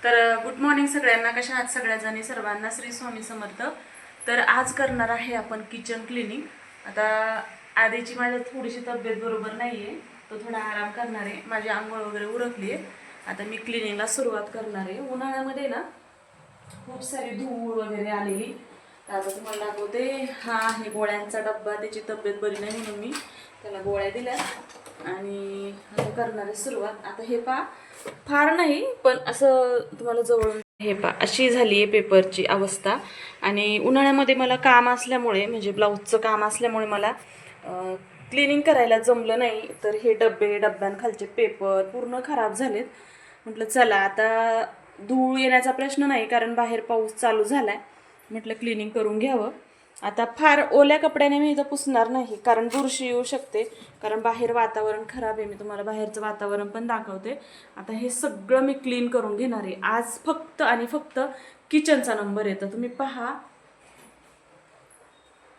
तर good morning सगळ्यांना. कशा आहात सगळ्याजणी? सर्वांना श्री स्वामी समर्थ. तर आज करणार आहे आपण किचन क्लिनिंग. आता आधीची माझ्या थोडीशी तब्येत बरोबर नाही आहे, तो थोडा आराम करणार आहे. माझी आंघोळ वगैरे उरकली आहे. आता मी क्लिनिंगला सुरुवात करणार आहे. उन्हाळ्यामध्ये ना खूप सारी धूळ वगैरे आलेली. तर आता तुम्हाला दाखवते. हा आहे गोळ्यांचा डब्बा. त्याची तब्येत बरी नाही म्हणून मी त्याला गोळ्या दिल्या आणि आता करणार आहे सुरुवात. आता हे पहा, फार नाही पण असं तुम्हाला जवळून हे पहा, अशी झाली आहे पेपरची अवस्था. आणि उन्हाळ्यामध्ये मला काम असल्यामुळे, म्हणजे ब्लाऊजचं काम असल्यामुळे मला क्लिनिंग करायला जमलं नाही. तर हे डब्यांखालचे पेपर पूर्ण खराब झालेत. म्हटलं चला आता धूळ येण्याचा प्रश्न नाही, कारण बाहेर पाऊस चालू झालाय. म्हटलं क्लिनिंग करून घ्यावं. आता फार ओल्या कपड्याने मी इथं पुसणार नाही, कारण बुरशी येऊ शकते. कारण बाहेर वातावरण खराब आहे. मी तुम्हाला बाहेरचं वातावरण पण दाखवते. आता हे सगळं मी क्लीन करून घेणार आहे आज. फक्त आणि फक्त किचनचा नंबर येतो, तुम्ही पहा.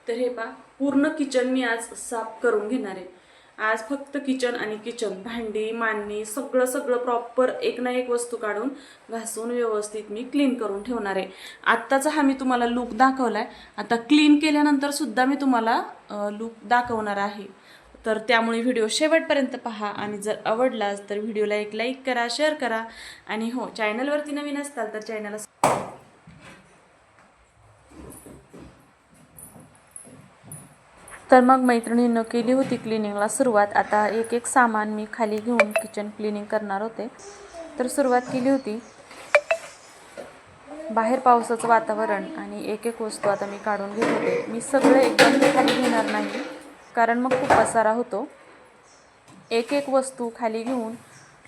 तर हे पहा, पूर्ण किचन मी आज साफ करून घेणार आहे. आज फक्त किचन आणि किचन, भांडी मांडणी सगळं सगळं प्रॉपर एक ना एक वस्तू काढून घासून व्यवस्थित मी क्लीन करून ठेवणार आहे. आत्ताचा हा मी तुम्हाला लूक दाखवलाय. आता क्लीन केल्यानंतर सुद्धा मी तुम्हाला लूक दाखवणार आहे. तर त्यामुळे व्हिडिओ शेवटपर्यंत पहा. आणि जर आवडलाच तर व्हिडिओला एक लाईक करा, शेअर करा. आणि हो, चॅनलवरती नवीन असताल तर चॅनलला तर मग मैत्रिणींनं केली होती क्लिनिंगला सुरुवात. आता एक एक सामान मी खाली घेऊन किचन क्लिनिंग करणार होते. तर सुरुवात केली होती. बाहेर पावसाचं वातावरण आणि एक एक वस्तू आता मी काढून घेत होते. मी सगळे एकदम खाली घेणार नाही, कारण मग खूप पसारा होतो. एक एक वस्तू खाली घेऊन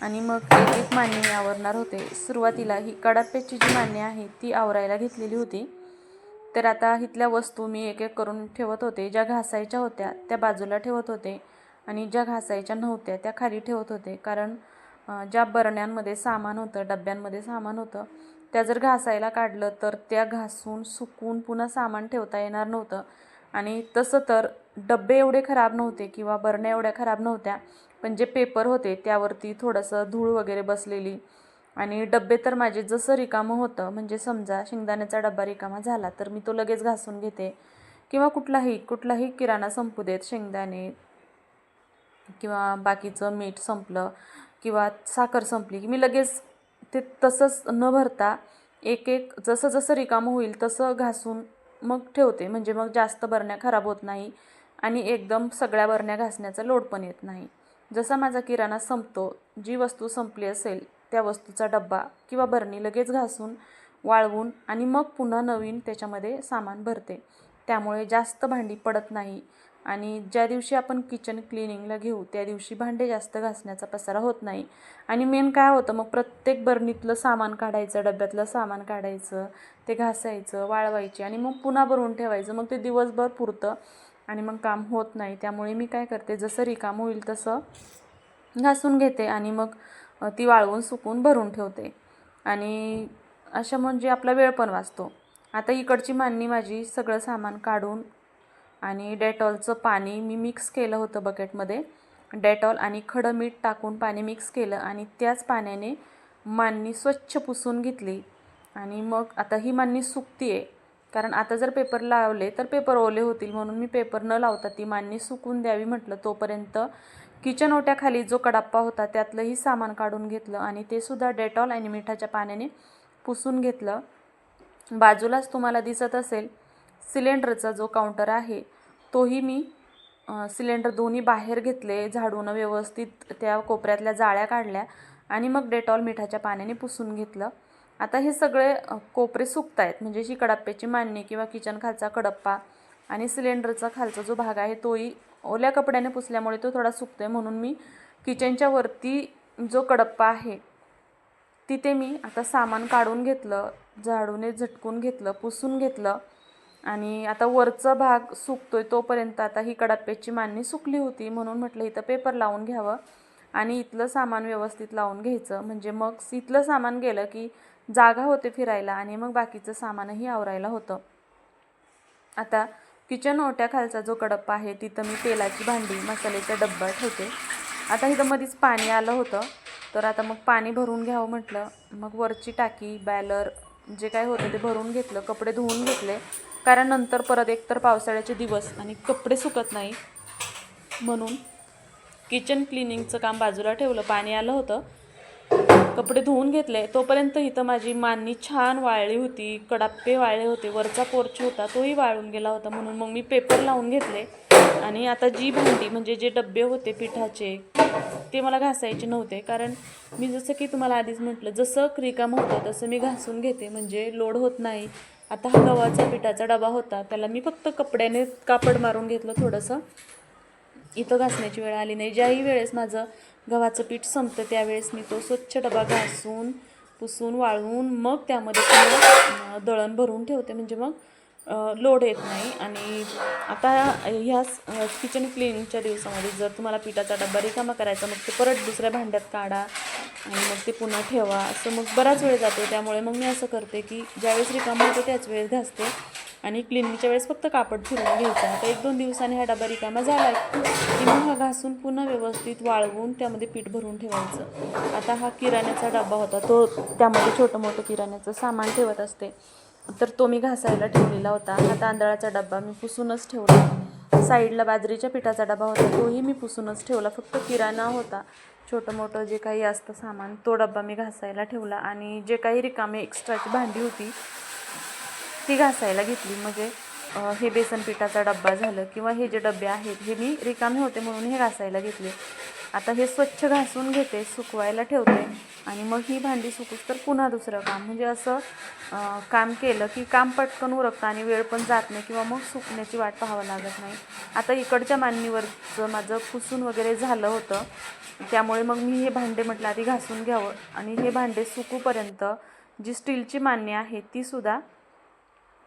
आणि मग एक एक मांडणी मी आवरणार होते. सुरुवातीला ही कडाप्याची जी मांडणी आहे ती आवरायला घेतलेली होती. तर आता इथल्या वस्तू मी एक एक करून ठेवत होते. ज्या घासायच्या होत्या त्या बाजूला ठेवत होते आणि ज्या घासायच्या नव्हत्या त्या खाली ठेवत होते. कारण ज्या बरण्यांमध्ये सामान होतं, डब्यांमध्ये सामान होतं, त्या जर घासायला काढलं तर त्या घासून सुकून पुन्हा सामान ठेवता येणार नव्हतं. आणि तसं तर डब्बे एवढे खराब नव्हते किंवा बरण्या एवढ्या खराब नव्हत्या, पण जे पेपर होते त्यावरती थोडंसं धूळ वगैरे बसलेली. आणि डब्बे तर माझे जसं रिकामं होतं, म्हणजे समजा शेंगदाण्याचा डब्बा रिकामा झाला तर मी तो लगेच घासून घेते. किंवा कुठलाही किराणा संपू देत, शेंगदाणे किंवा बाकीचं मीठ संपलं किंवा साखर संपली की मी लगेच ते तसंच न भरता एक एक जसं जसं रिकामं होईल तसं घासून मग ठेवते. म्हणजे मग जास्त बरण्या खराब होत नाही आणि एकदम सगळ्या बरण्या घासण्याचा लोड पण येत नाही. जसा माझा किराणा संपतो, जी वस्तू संपली असेल त्या वस्तूचा डब्बा किंवा बरणी लगेच घासून वाळवून आणि मग पुन्हा नवीन त्याच्यामध्ये सामान भरते. त्यामुळे जास्त भांडी पडत नाही. आणि ज्या दिवशी आपण किचन क्लिनिंगला घेऊ त्या दिवशी भांडे जास्त घासण्याचा पसारा होत नाही. आणि मेन काय होतं, मग प्रत्येक बरणीतलं सामान काढायचं, डब्यातलं सामान काढायचं, ते घासायचं, वाळवायचे आणि मग पुन्हा भरून ठेवायचं. मग ते दिवसभर पुरतं आणि मग काम होत नाही. त्यामुळे मी काय करते, जसं रिकाम होईल तसं घासून घेते आणि मग ती वाळवून सुकून भरून ठेवते. आणि अशा म्हणजे आपला वेळ पण वाचतो. आता इकडची मांडणी माझी सगळं सामान काढून आणि डेटॉलचं पाणी मी मिक्स केलं होतं बकेटमध्ये. डेटॉल आणि खडं मीठ टाकून पाणी मिक्स केलं आणि त्याच पाण्याने मांडणी स्वच्छ पुसून घेतली. आणि मग आता ही मांडणी सुकती आहे, कारण आता जर पेपर लावले तर पेपर ओले होतील, म्हणून मी पेपर न लावता ती मांडणी सुकून द्यावी म्हटलं. तोपर्यंत किचन ओट्याखाली जो कडाप्पा होता त्यातलंही सामान काढून घेतलं आणि ते सुद्धा डेटॉल आणि मिठाच्या पाण्याने पुसून घेतलं. बाजूलाच तुम्हाला दिसत असेल सिलेंडरचा जो काउंटर आहे, तोही मी सिलेंडर दोन्ही बाहेर घेतले, झाडून व्यवस्थित त्या कोपऱ्यातल्या जाळ्या काढल्या आणि मग डेटॉल मिठाच्या पाण्याने पुसून घेतलं. आता हे सगळे कोपरे सुकत आहेत, म्हणजे जी कडाप्प्याची मांडणी किंवा किचन खालचा कडप्पा आणि सिलेंडरचा खालचा जो भाग आहे तोही ओल्या कपड्याने पुसल्यामुळे तो थोडा सुकतो आहे. म्हणून मी किचनच्या वरती जो कडप्पा आहे तिथे मी आता सामान काढून घेतलं, झाडूने झटकून घेतलं, पुसून घेतलं. आणि आता वरचा भाग सुकतोय तोपर्यंत आता ही कडाप्प्याची मांडणी सुकली होती, म्हणून म्हटलं इथं पेपर लावून घ्यावं आणि इथलं सामान व्यवस्थित लावून घ्यायचं. म्हणजे मग इथलं सामान गेलं की जागा होते फिरायला आणि मग बाकीचं सामानही आवरायला होतं. आता किचन ओट्याखालचा जो कडप्पा आहे तिथं मी तेलाची भांडी, मसाल्याचा डब्बा ठेवते. आता इथं मध्येच पाणी आलं होतं, तर आता मग पाणी भरून घ्यावं म्हटलं. मग वरची टाकी बॅलर जे काय होतं ते भरून घेतलं, कपडे धुवून घेतले, कारण नंतर परत एकतर पावसाळ्याचे दिवस आणि कपडे सुकत नाही, म्हणून किचन क्लिनिंगचं काम बाजूला ठेवलं. पाणी आलं होतं, कपडे धुवून घेतले. तोपर्यंत इथं माझी मांडणी छान वाळली होती, कडाप्पे वाळले होते, वरचा पोर्च होता तोही वाळून गेला होता. म्हणून मग मी पेपर लावून घेतले. आणि आता जी भांडी म्हणजे जे डब्बे होते पिठाचे ते मला घासायचे नव्हते, कारण मी जसं की तुम्हाला आधीच म्हटलं, जसं रिकामं होतं तसं मी घासून घेते, म्हणजे लोड होत नाही. आता हा गव्हाचा पिठाचा डबा होता, त्याला मी फक्त कपड्याने कापड मारून घेतलं थोडंसं. इथं घासण्याची वेळ आली नाही. ज्याही वेळेस माझं गव्हाचं पीठ संपतं त्यावेळेस मी तो स्वच्छ डबा घासून पुसून वाळवून मग त्यामध्ये थोडं दळण भरून ठेवते, म्हणजे मग लोड येत नाही. आणि आता ह्याच किचन क्लिनिंगच्या दिवसामध्ये जर तुम्हाला पिठाचा डबा रिकामा करायचा, मग ते परत दुसऱ्या भांड्यात काढा आणि मग ते पुन्हा ठेवा, असं मग बराच वेळ जातो. त्यामुळे मग मी असं करते की ज्यावेळेस रिकामा होतो त्याच वेळेस घासते आणि क्लिनिंगच्या वेळेस फक्त कापड फिरवून घ्यायचं. आता 1-2 दिवसांनी हा डबा रिकामा झाला की मग हा घासून पुन्हा व्यवस्थित वाळवून त्यामध्ये पीठ भरून ठेवायचं. आता हा किराण्याचा डबा होता, तो त्यामध्ये छोटं मोठं किराण्याचं सामान ठेवत असते, तर तो मी घासायला ठेवलेला होता. हा तांदळाचा डबा मी पुसूनच ठेवला. साईडला बाजरीच्या पिठाचा डबा होता, तोही मी पुसूनच ठेवला. फक्त किराणा होता, छोटं मोठं जे काही असतं सामान, तो डबा मी घासायला ठेवला. आणि जे काही रिकामे एक्स्ट्राची भांडी होती ती घासायला घेतली. म्हणजे हे बेसन पिठाचा डब्बा झालं किंवा हे जे डबे आहेत हे मी रिकामे होते म्हणून हे घासायला घेतले. आता हे स्वच्छ घासून घेते, सुकवायला ठेवते आणि मग ही भांडी सुकूस तर पुन्हा दुसरं काम. म्हणजे असं काम केलं की काम पटकन उरकतं आणि वेळ पण जात नाही किंवा मग सुकण्याची वाट पाहावं लागत नाही. आता इकडच्या मांडणीवरचं माझं पुसून वगैरे झालं होतं, त्यामुळे मग मी हे भांडे म्हटलं आधी घासून घ्यावं. आणि हे भांडे सुकूपर्यंत जी स्टीलची मांडणी आहे तीसुद्धा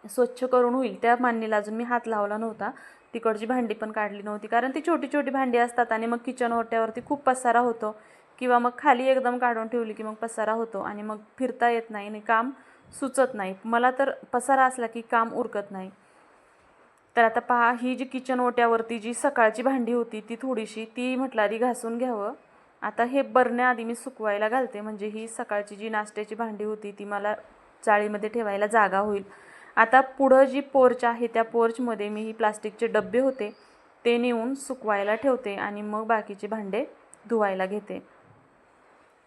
स्वच्छ करून होईल. त्या मांडणीला अजून मी हात लावला नव्हता, तिकडची भांडी पण काढली नव्हती, कारण ती छोटी छोटी भांडी असतात आणि मग किचन ओट्यावरती खूप पसारा होतो किंवा मग खाली एकदम काढून ठेवली की मग पसारा होतो आणि मग फिरता येत नाही आणि काम सुचत नाही. मला तर पसारा असला की काम उरकत नाही. तर आता पहा, ही जी किचन ओट्यावरती जी सकाळची भांडी होती ती थोडीशी, ती म्हटलं आधी घासून घ्यावं. आता हे बरण्याआधी मी सुकवायला घालते, म्हणजे ही सकाळची जी नाश्त्याची भांडी होती ती मला चाळीमध्ये ठेवायला जागा होईल. आता पुढं जी पोर्च आहे त्या पोर्चमध्ये मी ही प्लास्टिकचे डबे होते ते नेऊन सुकवायला ठेवते आणि मग बाकीचे भांडे धुवायला घेते,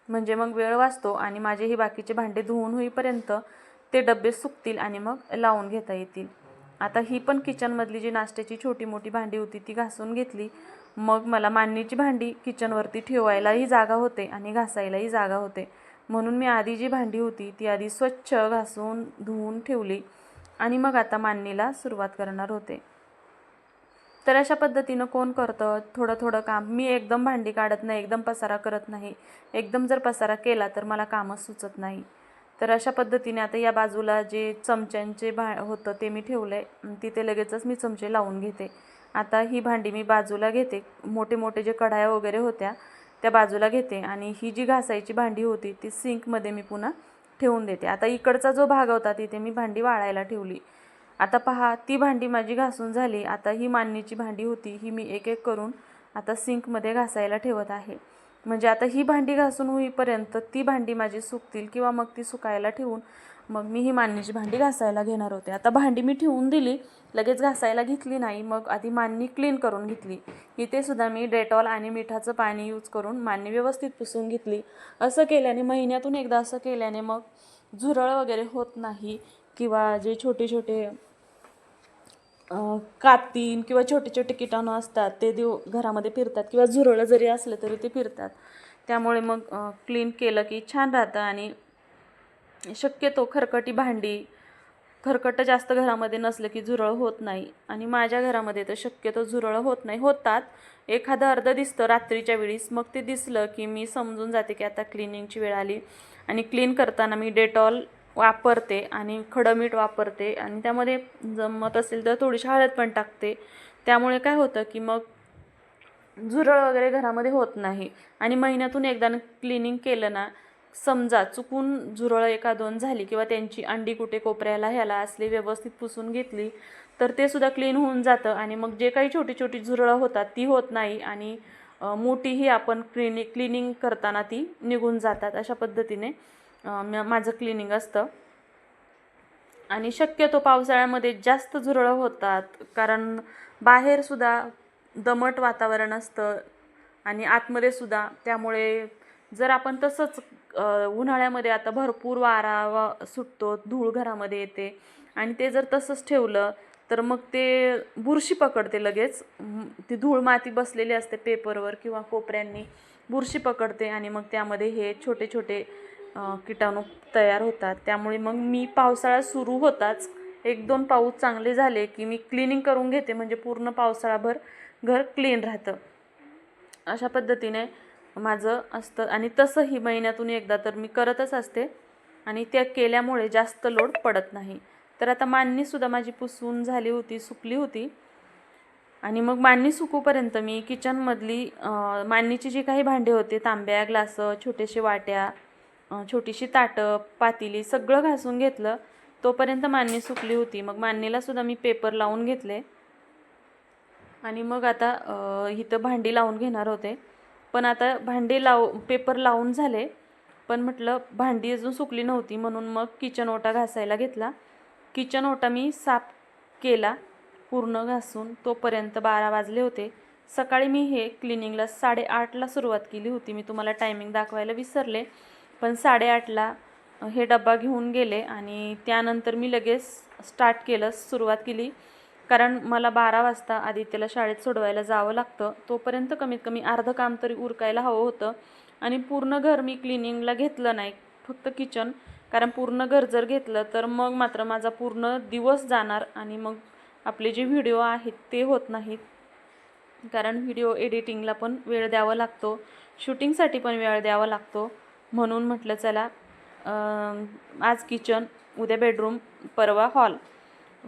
म्हणजे मग वेळ वाचतो आणि माझे ही बाकीचे भांडे धुवून होईपर्यंत ते डबे सुकतील आणि मग लावून घेता येतील. आता ही पण किचनमधली जी नाश्त्याची छोटी मोठी भांडी होती ती घासून घेतली. मग मला मांडणीची भांडी किचनवरती ठेवायलाही जागा होते आणि घासायलाही जागा होते, म्हणून मी आधी जी भांडी होती ती आधी स्वच्छ घासून धुवून ठेवली आणि मग आता मांडणीला सुरुवात करणार होते. तर अशा पद्धतीनं कोण करतं थोडं थोडं काम. मी एकदम भांडी काढत नाही, एकदम पसारा करत नाही. एकदम जर पसारा केला तर मला कामच सुचत नाही. तर अशा पद्धतीने आता या बाजूला जे चमच्यांचे होतं ते मी ठेवलं आहे, तिथे लगेचच मी चमचे लावून घेते. आता ही भांडी मी बाजूला घेते, मोठे मोठे जे कढाया वगैरे होत्या त्या बाजूला घेते आणि ही जी घासायची भांडी होती ती सिंकमध्ये मी पुन्हा ठेवून देते. आता इकडचा जो भाग होता तिथे मी भांडी वाळायला ठेवली. आता पहा, ती भांडी माझी घासून झाली. आता ही मांडणीची भांडी होती ही मी एक एक करून आता सिंकमध्ये घासायला ठेवत आहे. म्हणजे आता ही भांडी घासून होईपर्यंत ती भांडी माझी सुकतील किंवा मग ती सुकायला ठेवून मग मी ही मांडणीची भांडी घासायला घेणार होते. आता भांडी मी ठेवून दिली, लगेच घासायला घेतली नाही. मग आधी मांडणी क्लीन करून घेतली. इथे सुद्धा मी डेटॉल आणि मिठाचं पाणी यूज करून मांडणी व्यवस्थित पुसून घेतली. असं केल्याने, महिन्यातून एकदा असं केल्याने मग झुरळ वगैरे होत नाही किंवा जे छोटे छोटे कातीन किंवा छोटे छोटे किटाणू असतात ते घरामध्ये फिरतात किंवा झुरळं जरी असले तरी ते फिरतात. त्यामुळे मग क्लीन केलं की छान राहतं. आणि शक्यतो खरकटी भांडी, खरकटं जास्त घरामध्ये नसलं की झुरळ होत नाही. आणि माझ्या घरामध्ये तर शक्यतो झुरळ होत नाही. होतात, एखादं अर्धं दिसतं रात्रीच्या वेळीस, मग ते दिसलं की मी समजून जाते की आता क्लिनिंगची वेळ आली. आणि क्लीन करताना मी डेटॉल वापरते आणि खडं मीठ वापरते आणि त्यामध्ये जमत असेल तर थोडीशी हळद पण टाकते. त्यामुळे काय होतं की मग झुरळ वगैरे घरामध्ये होत नाही. आणि महिन्यातून एकदा क्लिनिंग केलं ना, समजा चुकून झुरळ 1-2 झाली किंवा त्यांची अंडी कुठे कोपऱ्याला ह्याला असली व्यवस्थित पुसून घेतली तर ते सुद्धा क्लीन होऊन जातं आणि मग जे काही छोटी छोटी झुरळं होतात ती होत नाही आणि मोठीही आपण क्लिनिंग करताना ती निघून जातात. अशा पद्धतीने माझं क्लिनिंग असतं. आणि शक्यतो पावसाळ्यामध्ये जास्त झुरळं होतात, कारण बाहेरसुद्धा दमट वातावरण असतं आणि आतमध्ये सुद्धा. त्यामुळे जर आपण तसंच उन्हाळ्यामध्ये आता भरपूर वारा सुटतो, धूळ घरामध्ये येते आणि ते जर तसंच ठेवलं तर मग ते बुरशी पकडते लगेच. ती धूळ माती बसलेली असते पेपरवर किंवा कोपऱ्यांनी, बुरशी पकडते आणि मग त्यामध्ये हे छोटे छोटे किटाणू तयार होतात. त्यामुळे मग मी पावसाळा सुरू होताच 1-2 पाऊस चांगले झाले की मी क्लिनिंग करून घेते, म्हणजे पूर्ण पावसाळाभर घर क्लीन राहतं. अशा पद्धतीने माझं असतं आणि तसंही महिन्यातून एकदा तर मी करतच असते आणि त्या केल्यामुळे जास्त लोड पडत नाही. तर आता मांडणीसुद्धा माझी पुसून झाली होती, सुकली होती आणि मग मांडणी सुकूपर्यंत मी किचनमधली मांडणीची जी काही भांडी होते, तांब्या, ग्लास, छोटेसे वाट्या, छोटीशी ताटं, पातेली सगळं घासून घेतलं. तोपर्यंत मांडणी सुकली होती. मग मांडणीलासुद्धा मी पेपर लावून घेतले आणि मग आता इथं भांडी लावून घेणार होते. पण आता पेपर लावून झाले, पण म्हटलं भांडी अजून सुकली नव्हती, म्हणून मग किचन ओटा घासायला घेतला. किचन ओटा मी साफ केला पूर्ण घासून. तोपर्यंत 12 वाजले होते. सकाळी मी हे क्लिनिंगला 8:30ला सुरुवात केली होती. मी तुम्हाला टायमिंग दाखवायला विसरले, पण 8:30ला हे डब्बा घेऊन गेले आणि त्यानंतर मी लगेच सुरुवात केली. कारण मला 12 वाजता आदित्यला शाळेत सोडवायला जावं लागतं. तोपर्यंत कमीत कमी अर्धं काम तरी उरकायला हवं होतं आणि पूर्ण घर मी क्लिनिंगला घेतलं नाही, फक्त किचन. कारण पूर्ण घर जर घेतलं तर मग मात्र माझा पूर्ण दिवस जाणार आणि मग आपले जे व्हिडिओ आहेत ते होत नाहीत. कारण व्हिडिओ एडिटिंगला पण वेळ द्यावा लागतो, शूटिंगसाठी पण वेळ द्यावा लागतो. म्हणून म्हटलं चला आज किचन, उद्या बेडरूम, परवा हॉल.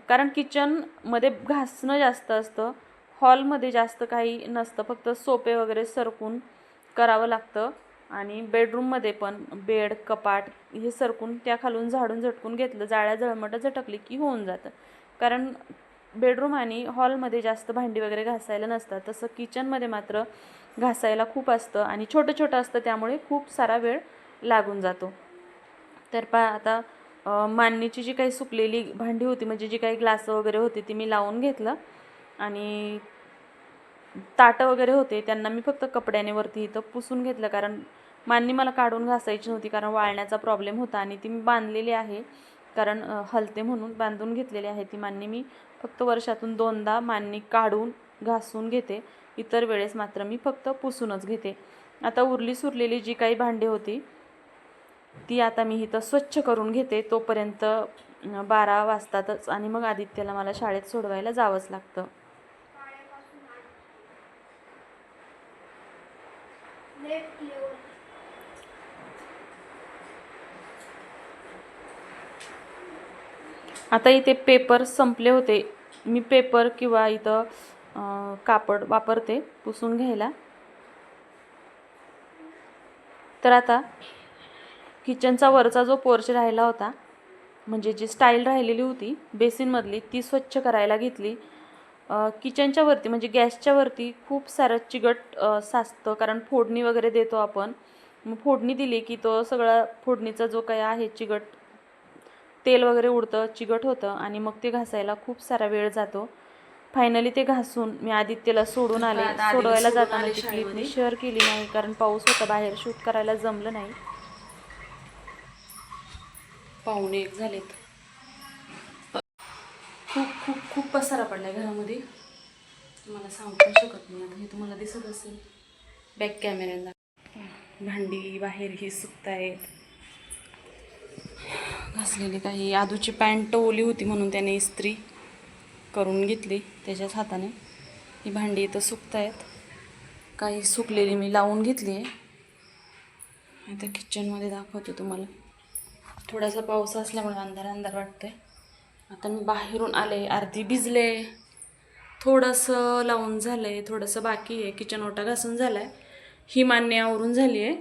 कारण किचनमध्ये घासणं जास्त असतं, हॉलमध्ये जास्त काही नसतं, फक्त सोपे वगैरे सरकून करावं लागतं. आणि बेडरूममध्ये पण बेड, कपाट हे सरकून त्या खालून झाडून झटकून घेतलं, जाळ्या जळमटं झटकली की होऊन जातं. कारण बेडरूम आणि हॉलमध्ये जास्त भांडी वगैरे घासायला नसतात, तसं किचनमध्ये मात्र घासायला खूप असतं आणि छोटं छोटं असतं, त्यामुळे खूप सारा वेळ लागून जातो. तर आता मांडणीची जी काही सुकलेली भांडी होती, म्हणजे जी काही ग्लास वगैरे होती ती मी लावून घेतलं आणि ताटं वगैरे होते त्यांना मी फक्त कपड्याने वरती इथं पुसून घेतलं. कारण मांडणी मला काढून घासायची नव्हती, कारण वाळण्याचा प्रॉब्लेम होता आणि ती मी बांधलेली आहे, कारण हलते म्हणून बांधून घेतलेली आहे ती मांडणी. मी फक्त वर्षातून 2दा मांडणी काढून घासून घेते, इतर वेळेस मात्र मी फक्त पुसूनच घेते. आता उरली सुरलेली जी काही भांडी होती ती आता मी इथं स्वच्छ करून घेते. तोपर्यंत 12 वाजतातच आणि मग आदित्यला मला शाळेत सोडवायला जावंच लागतं. आता इथे पेपर संपले होते. मी पेपर किंवा इथं कापड वापरते पुसून घ्यायला. तर आता किचनचा वरचा जो पोर्च राहिला होता, म्हणजे जी स्टाईल राहिलेली होती बेसिनमधली, ती स्वच्छ करायला घेतली. किचनच्या वरती म्हणजे गॅसच्या वरती खूप सारं चिकट साचतं, कारण फोडणी वगैरे देतो आपण. मग फोडणी दिली की तो सगळा फोडणीचा जो काही आहे चिकट, तेल वगैरे उडतं, चिकट होतं आणि मग ते घासायला खूप सारा वेळ जातो. फायनली ते घासून मी आदित्यला सोडून आले. सोडवायला जाताना ती क्लिप मी शेअर केली नाही, कारण पाऊस होता बाहेर, शूट करायला जमलं नाही. 1:45 झालेत. खूप खूप खूप पसारा पडलाय घरामध्ये, तुम्हाला सांगू पण शकत नाही. आता हे तुम्हाला दिसत असेल बॅक कॅमेऱ्याला. भांडी बाहेरही सुकतायत, घासलेली काही. आदूची पॅन्ट ओली होती म्हणून त्याने इस्त्री करून घेतली त्याच्याच हाताने. ही भांडी इथं सुकतायत, काही सुकलेली मी लावून घेतली आहे. आता किचनमध्ये दाखवते तुम्हाला. थोडासा पाऊस असल्यामुळे अंधार अंधार वाटतंय. आता मी बाहेरून आले, अर्धी भिजले, थोडंसं लावून झालं आहे, थोडंसं बाकी आहे. किचन ओटा घासून झाला आहे, ही मांडणी आवरून झाली आहे,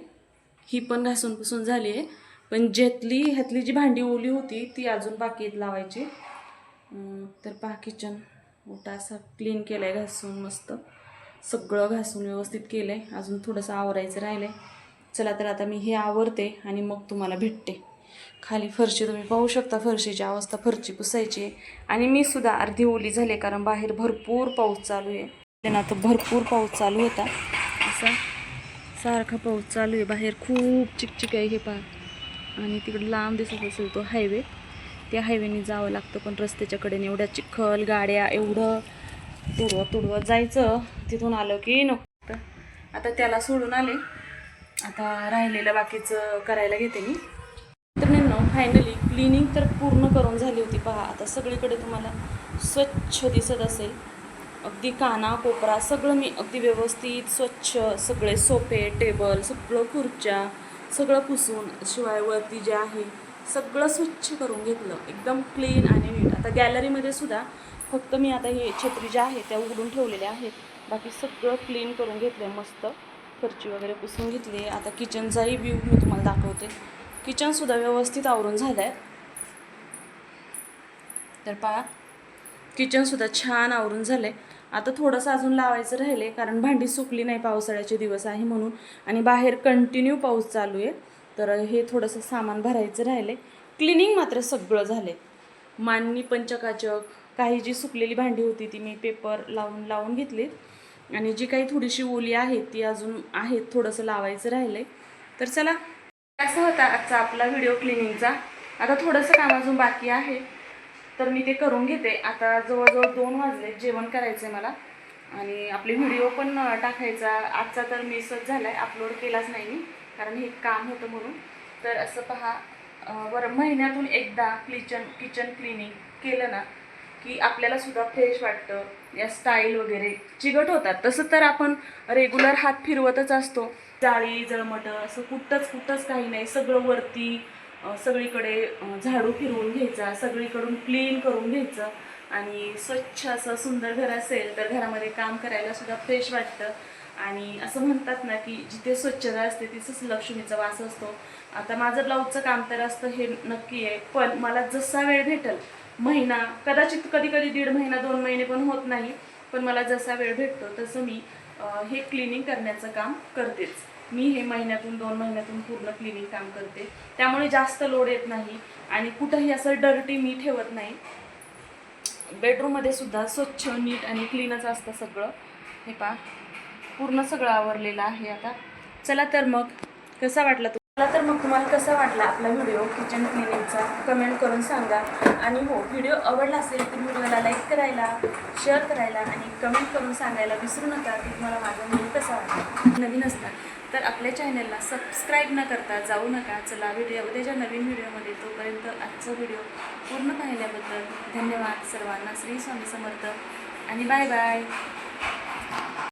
ही पण घासून पुसून झाली आहे. पण ह्यातली जी भांडी ओली होती ती अजून बाकी आहेत लावायची. तर पहा किचन ओटा असा क्लीन केला आहे घासून मस्त. सगळं घासून व्यवस्थित केलं आहे. अजून थोडंसं आवरायचं राहिलं आहे. चला तर आता मी हे आवरते आणि मग तुम्हाला भेटते. खाली फरशी तुम्ही पाहू शकता, फरशीची अवस्था, फरशी पुसायची आहे. आणि मी सुद्धा अर्धी ओली झाले कारण बाहेर भरपूर पाऊस चालू आहे. त्यांना तर भरपूर पाऊस चालू होता, असा सारखा पाऊस चालू आहे. बाहेर खूप चिकचिक आहे हे पहा. आणि तिकडे लांब दिसत असेल तो हायवे, त्या हायवेने जावं लागतं. पण रस्त्याच्या कडेने एवढ्या चिखल, गाड्या, एवढं तुडवत जायचं. तिथून आलं की नको. आता त्याला सोडून आले, आता राहिलेलं बाकीचं करायला घेते मी. तर फायनली क्लिनिंग तर पूर्ण करून झाली होती. पहा आता सगळीकडे तुम्हाला स्वच्छ दिसत असेल. अगदी काना कोपरा सगळं मी अगदी व्यवस्थित स्वच्छ, सगळे सोफे, टेबल, सगळं खुर्च्या सगळं पुसून, शिवाय वरती जे आहे सगळं स्वच्छ करून घेतलं, एकदम क्लीन आणि नीट. आता गॅलरीमध्ये सुद्धा फक्त मी आता हे छत्री ज्या आहेत त्या उघडून ठेवलेल्या आहेत, बाकी सगळं क्लीन करून घेतलं आहे. मस्त फरची वगैरे पुसून घेतली. आता किचनचाही व्ह्यू मी तुम्हाला दाखवते. किचनसुद्धा व्यवस्थित आवरून झालं आहे. तर पहा, किचनसुद्धा छान आवरून झालं आहे. आता थोडंसं अजून लावायचं राहिले कारण भांडी सुकली नाही, पावसाळ्याचे दिवस आहे म्हणून. आणि बाहेर कंटिन्यू पाऊस चालू आहे, तर हे थोडंसं सामान भरायचं राहिले. क्लिनिंग मात्र सगळं झालं आहे. मांडणी, पंचकाचक, काही जी सुकलेली भांडी होती ती मी पेपर लावून घेतली. आणि जी काही थोडीशी ओली आहे ती अजून आहेत, थोडंसं लावायचं राहिलं आहे. तर चला, असा होता आजचा आपला व्हिडिओ क्लिनिंगचा. आता थोडंसं काम अजून बाकी आहे, तर मी ते करून घेते. आता जवळजवळ 2 वाजले, जेवण करायचं आहे मला आणि आपले व्हिडिओ पण टाकायचा. आजचा तर मिसच झाला आहे, अपलोड केलाच नाही मी कारण हे काम होतं म्हणून. तर असं पहा, महिन्यातून एकदा किचन क्लिनिंग केलं ना की आपल्याला सुद्धा फ्रेश वाटतं. या स्टाईल वगैरे चिकट होतात. तसं तर आपण रेग्युलर हात फिरवतच असतो, जाळी जळमटं असं कुठंच काही नाही. सगळं वरती सगळीकडे झाडू फिरवून घ्यायचा, सगळीकडून क्लीन करून घ्यायचं. आणि स्वच्छ असं सुंदर घर असेल तर घरामध्ये काम करायला सुद्धा फ्रेश वाटतं. आणि असं म्हणतात ना की जिथे स्वच्छता असते तिथंच लक्ष्मीचा वास असतो. आता माझं ब्लाऊजचं काम तर असतं हे नक्की आहे, पण मला जसा वेळ भेटेल, महिना, कदाचित कधी 1.5 महिना 2 महिने पण होत नाही, पण मला जसा वेळ भेटतो तसं मी हे क्लिनिंग करण्याचं काम करतेच. मी हे महिन्यातून 2 महिन्यातून पूर्ण क्लिनिंग काम करते, त्यामुळे जास्त लोड येत नाही. आणि कुठंही असं डर्टी मी ठेवत नाही. बेडरूममध्ये सुद्धा स्वच्छ, नीट आणि क्लीनच असतं सगळं. हे पहा, पूर्ण सगळं आवरलेलं आहे. आता चला तर मग कसा वाटला तुम्हाला कसा वाटला आपला व्हिडिओ किचन क्लिनिंगचा, कमेंट करून सांगा. आणि हो, व्हिडिओ आवडला असेल तर व्हिडिओला लाईक करायला, शेअर करायला आणि कमेंट करून सांगायला विसरू नका की तुम्हाला माझा व्हिडिओ कसा वाटला. नवीन असतात तर आपल्या चॅनलला सबस्क्राईब न करता जाऊ नका. चला, उद्याच्या नवीन व्हिडिओमध्ये. तोपर्यंत आजचा व्हिडिओ पूर्ण पाहिल्याबद्दल धन्यवाद सर्वांना. श्री स्वामी समर्थ आणि बाय बाय.